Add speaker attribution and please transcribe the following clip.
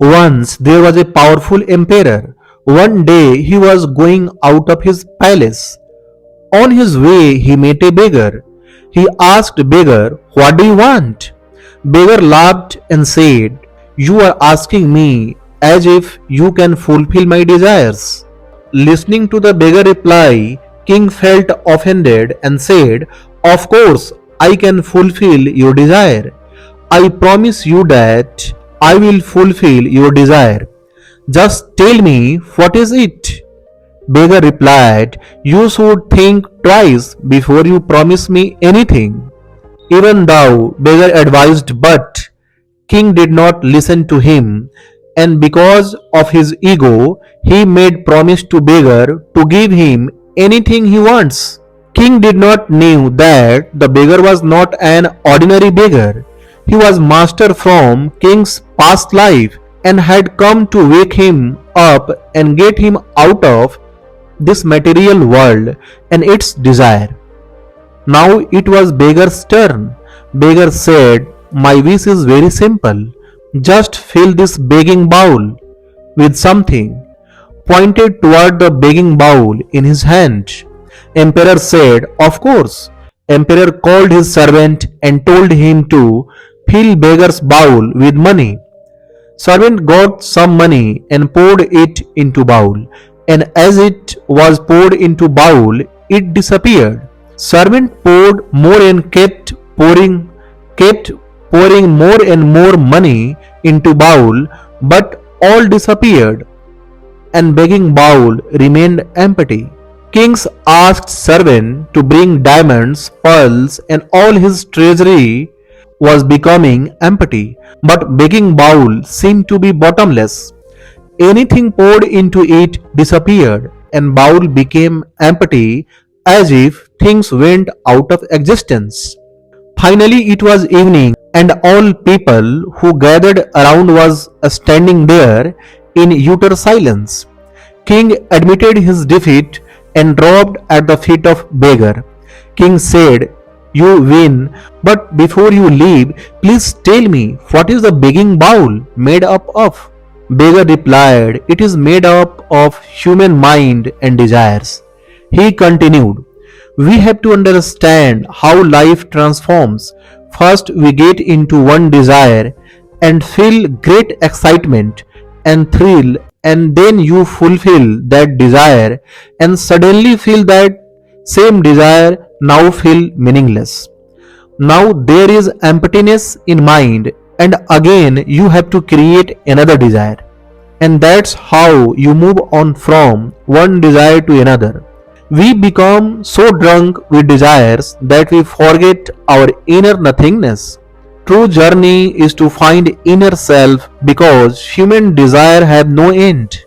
Speaker 1: Once there was a powerful emperor. One day he was going out of his palace. On his way he met a beggar. He asked beggar, "What do you want?" Beggar laughed and said, "You are asking me as if you can fulfill my desires." Listening to the beggar reply, king felt offended and said, "Of course I can fulfill your desire. I promise you that I will fulfill your desire. Just tell me, what is it?" Beggar replied, "You should think twice before you promise me anything." Even though beggar advised, but king did not listen to him, and because of his ego, he made promise to beggar to give him anything he wants. King did not know that the beggar was not an ordinary beggar. He was master from king's past life and had come to wake him up and get him out of this material world and its desire. Now it was beggar's turn. Beggar said, "My wish is very simple. Just fill this begging bowl with something," pointed toward the begging bowl in his hand. Emperor said, "Of course." Emperor called his servant and told him to fill beggar's bowl with money. Servant got some money and poured it into bowl, and as it was poured into bowl, it disappeared. Servant poured more and kept pouring more and more money into bowl, but all disappeared, and begging bowl remained empty. Kings asked servant to bring diamonds, pearls, and all his treasury was becoming empty, but begging bowl seemed to be bottomless. Anything poured into it disappeared, and bowl became empty as if things went out of existence. Finally it was evening, and all people who gathered around was standing there in utter silence. King admitted his defeat and dropped at the feet of beggar. King said, "You win, but before you leave, please tell me, what is the begging bowl made up of?" Beggar replied, "It is made up of human mind and desires." He continued, "We have to understand how life transforms. First we get into one desire and feel great excitement and thrill, and then you fulfill that desire and suddenly feel that same desire now feel meaningless. Now there is emptiness in mind, and again you have to create another desire. And that's how you move on from one desire to another. We become so drunk with desires that we forget our inner nothingness. True journey is to find inner self because human desire have no end.